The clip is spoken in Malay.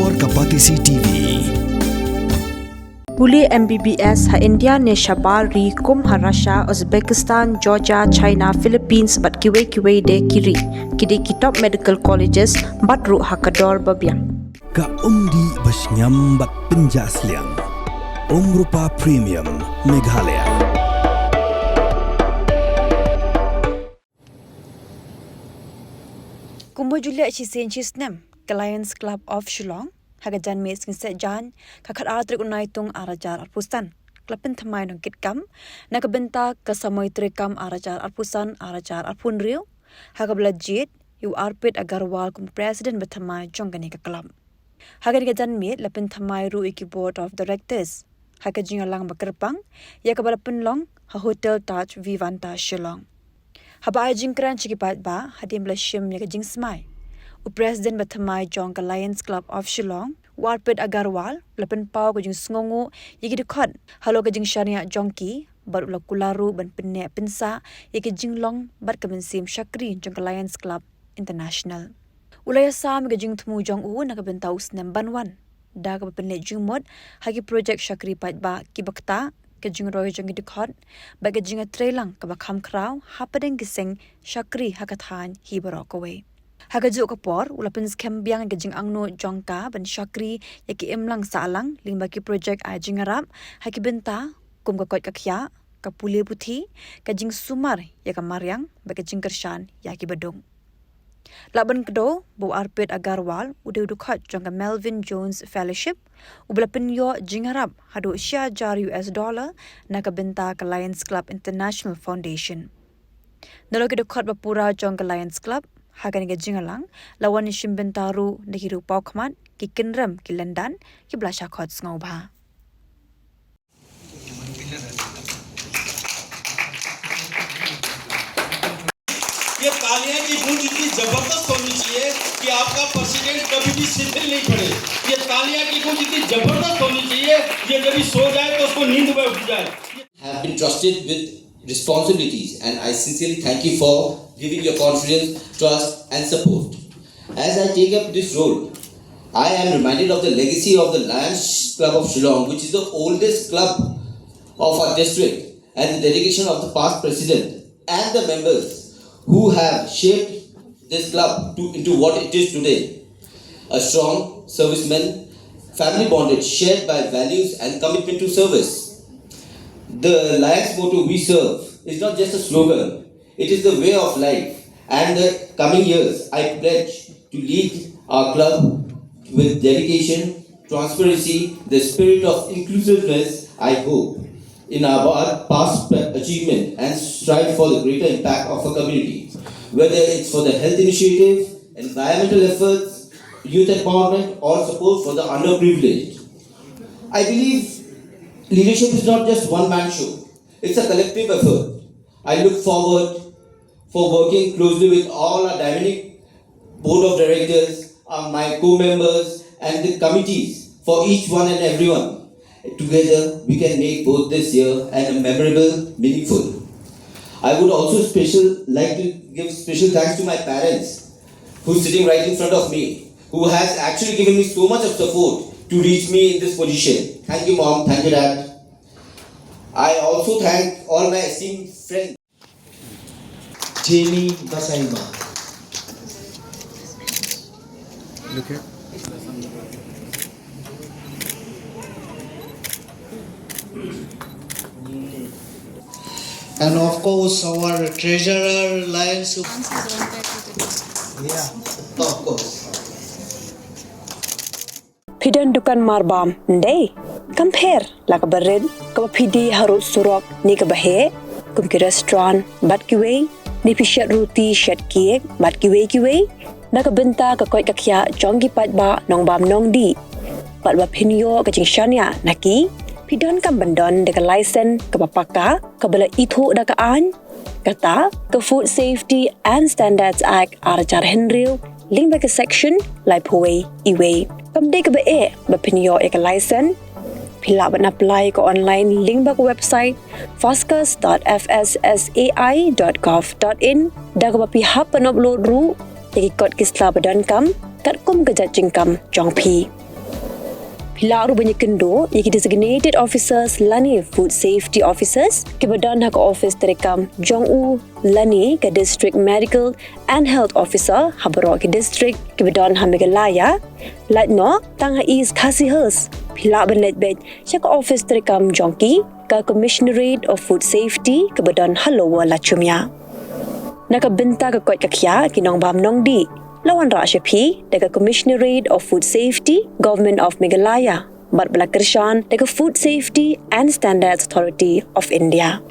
Explore Kapatisi TV. Puli MBBS ha India ne Shabari kum ha Russia, Uzbekistan, Georgia, China, Philippines bat kiwe de kiri. Kidi kitop medical colleges bat ru ha kador babiang. Ka umdi basnyam bat penjasliang. Rupa Premium Meghalaya. Kumbo Julia Chisen Chisnem, Lions Club of Shillong, Hagajan Mates Kinset Jan, Kakat Atrik Unaitung Arajar Arpustan, Klapin Tamai Nong Kitkam, Nakabenta Kasamoy Trikam Arajar Arpusan Arajar Arpunrio, Hagablajit, you Arpit Agarwal kum President Batamai Jonganika Club. Hagajan Mate Lapin Tamai Ruiki Board of Directors, Hakajing Alang Bakarpang, Yakabalapin Long, Ha Hotel Taj Vivanta Shillong. Haba jingkran chikipat ba hadim blashim ya jing smai. President Batamai Jong Lions Club of Shillong, Warpid Agarwal, Lapan Pau ko jing sngongo, yigi dikot, halo ka jing Sharia Jongki, bar ula kularu ban pinne pinsa, yigi jing long bat kabensim Shakri Jong Lions Club International. Ulaya sam ka jing tumu jong u nakabentaus nem banwan. Da ka pinne jing mod, hagi project Shakri pat ba kibakta, kajing roy jong dikot, ba kajing trailang kabakam kraw, hapadeng gising Shakri hakathan hibarokaway. Hagaju kapor ulapin skembiang gajing angno jongka ban Shakri yaki imlang salang limbaki project ajing arab haki benta kum kakot kakya kapule puthi kajing sumar yaka maryang bagajing kershan yaki badung. Laban kedo bu Arpit Agarwal udah dukat jongka Melvin Jones Fellowship ublapin yo jing arab hadu $1 naka benta ke Lions Club International Foundation. Nalo dukat bapura jongka Lions Club Hagan ga jingalang lawan ni shimbentaru nahiru pau khamat ki kinram ki London ki blasha khot ngau bha. ये तालियां की गूंज इतनी जबरदस्त होनी चाहिए कि आपका प्रेसिडेंट कभी भी शिथिल नहीं पड़े. ये तालियां की गूंज इतनी जबरदस्त होनी चाहिए ये कभी सो जाए तो उसको नींद में उठ जाए. Have been trusted with responsibilities and I sincerely thank you for giving your confidence, trust and support. As I take up this role, I am reminded of the legacy of the Lions Club of Shillong, which is the oldest club of our district, and the dedication of the past president and the members who have shaped this club into what it is today. A strong serviceman, family bonded, shared by values and commitment to service. The Lions motto "We Serve" is not just a slogan, it is the way of life. And the coming years, I pledge to lead our club with dedication, transparency, the spirit of inclusiveness, I hope, in our past achievement and strive for the greater impact of our community. Whether it's for the health initiative, environmental efforts, youth empowerment or support for the underprivileged. I believe leadership is not just one-man show. It's a collective effort. I look forward for working closely with all our dynamic board of directors, my co-members and the committees for each one and everyone. Together, we can make both this year and a memorable, meaningful. I would also like to give special thanks to my parents, who's sitting right in front of me, who has actually given me so much of support to reach me in this position. Thank you, Mom. Thank you, Dad. I also thank all my esteemed friends. Jamie Basaima. Okay. And of course, our treasurer, Lions. Yeah, of course. Pidan dukan marbam ndai. Compare la kabarin ka pidi harut surok ni ka bahe kum ki restaurant bat kiwe ni pishat roti shat cake bat kiwe na ka benta ka koi kakya jongi pat ba nong bam nong di pat ba pinyo ka jing shania naki pidon kam bandon de ka license ka papaka ka bala ithu da ka an kata ka Food Safety and Standards Act arajar henriu link ba ka section lai phuwe iwe kam de ka ba e ba pinyo e ka license Pila ban apply ko online link ba ko website foscas.fssai.gov.in da ko pihak pan upload ru tegi kot kisla badan kam kat kum gajat jingkam jong pi Pilaru banyak kendo, iki designated officers lani food safety officers, ke badan hak office terekam Jong-u lani ke district medical and health officer habaro ke district ke badan Megalaya, latno tang is kasihers. Pila benlet bed hak office terekam Jongki ke commissionerate of food safety ke badan Halowa Lachumya. Nakabenta ke kot kakya kinong bam nong di. Lawan Rashapi, dekat Commissionerate of Food Safety, Government of Meghalaya, Bat Balakershan, dekat Food Safety and Standards Authority of India.